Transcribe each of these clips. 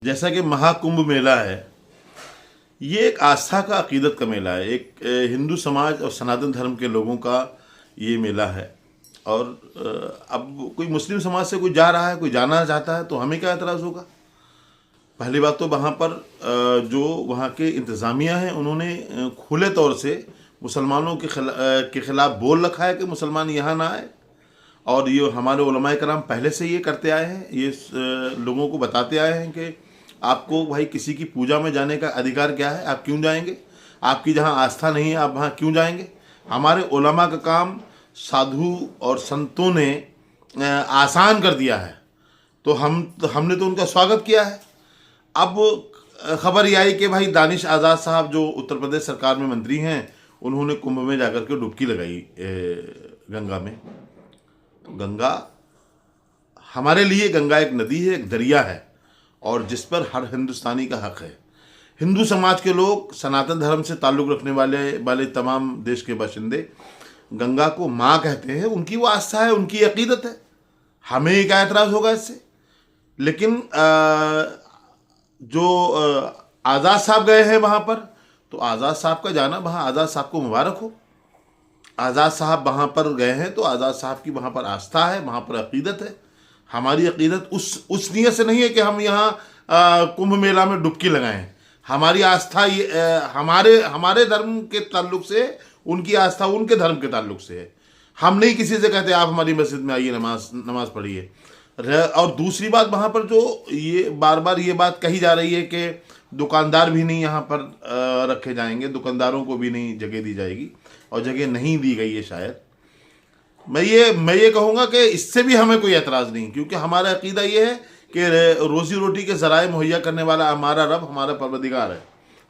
जैसा कि महाकुंभ मेला है, ये एक आस्था का अकीदत का मेला है। एक हिंदू समाज और सनातन धर्म के लोगों का ये मेला है। और अब कोई मुस्लिम समाज से कोई जा रहा है, कोई जाना चाहता है, तो हमें क्या एतराज़ होगा। पहली बात तो वहाँ पर जो वहाँ के इंतज़ामिया हैं, उन्होंने खुले तौर से मुसलमानों के खिलाफ बोल रखा है कि मुसलमान यहाँ ना आए। और ये हमारे उलमाए कराम पहले से ये करते आए हैं, ये लोगों को बताते आए हैं कि आपको भाई किसी की पूजा में जाने का अधिकार क्या है, आप क्यों जाएंगे, आपकी जहाँ आस्था नहीं है आप वहाँ क्यों जाएंगे। हमारे उलमा का काम साधु और संतों ने आसान कर दिया है, तो हमने तो उनका स्वागत किया है। अब खबर ये आई कि भाई दानिश आज़ाद साहब जो उत्तर प्रदेश सरकार में मंत्री हैं, उन्होंने कुंभ में जाकर के डुबकी लगाई गंगा में। तो गंगा हमारे लिए, गंगा एक नदी है, एक दरिया है, और जिस पर हर हिंदुस्तानी का हक है। हिंदू समाज के लोग, सनातन धर्म से ताल्लुक़ रखने वाले तमाम देश के बाशिंदे गंगा को माँ कहते हैं। उनकी वो आस्था है, उनकी अकीदत है, हमें क्या एतराज़ होगा इससे। लेकिन जो आज़ाद साहब गए हैं वहाँ पर, तो आज़ाद साहब का जाना, वहाँ आज़ाद साहब को मुबारक हो। आज़ाद साहब वहाँ पर गए हैं तो आज़ाद साहब की वहाँ पर आस्था है, वहाँ पर अकीदत है। हमारी अकीदत उस नीयत से नहीं है कि हम यहाँ कुंभ मेला में डुबकी लगाएं। हमारी आस्था ये हमारे धर्म के ताल्लुक से, उनकी आस्था उनके धर्म के ताल्लुक से है। हम नहीं किसी से कहते आप हमारी मस्जिद में आइए, नमाज पढ़िए। और दूसरी बात, वहाँ पर जो ये बार बार ये बात कही जा रही है कि दुकानदार भी नहीं यहाँ पर रखे जाएंगे, दुकानदारों को भी नहीं जगह दी जाएगी, और जगह नहीं दी गई है शायद। मैं ये कहूँगा कि इससे भी हमें कोई एतराज़ नहीं, क्योंकि हमारा अकीदा ये है कि रोज़ी रोटी के ज़राए मुहैया करने वाला हमारा रब, हमारा परवरदिगार है।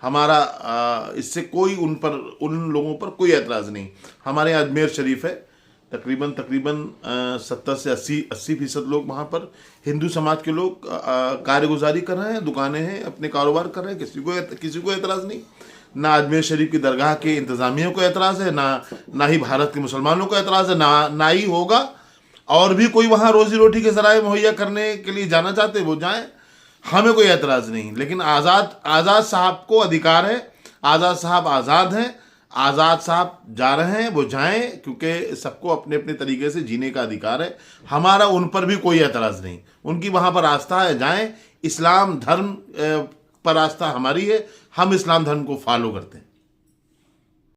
हमारा इससे कोई उन लोगों पर कोई एतराज़ नहीं। हमारे यहाँ अजमेर शरीफ है, तकरीबन 70 से 80% लोग वहाँ पर हिंदू समाज के लोग कार्यगुजारी कर रहे हैं, दुकानें हैं, अपने कारोबार कर रहे हैं, किसी को एतराज़ नहीं। ना अजमेर शरीफ की दरगाह के इंतज़ामिया को एतराज़ है, ना ही भारत के मुसलमानों को एतराज़ है, ना ही होगा। और भी कोई वहाँ रोज़ी रोटी के ज़राए मुहैया करने के लिए जाना चाहते वो जाएं, हमें कोई एतराज़ नहीं। लेकिन आज़ाद साहब को अधिकार है, आज़ाद साहब आज़ाद हैं, आज़ाद साहब जा रहे हैं, वो जाएं, क्योंकि सबको अपने अपने तरीके से जीने का अधिकार है। हमारा उन पर भी कोई एतराज़ नहीं, उनकी वहाँ पर आस्था है, जाएं। इस्लाम धर्म पर आस्था हमारी है, हम इस्लाम धर्म को फॉलो करते हैं।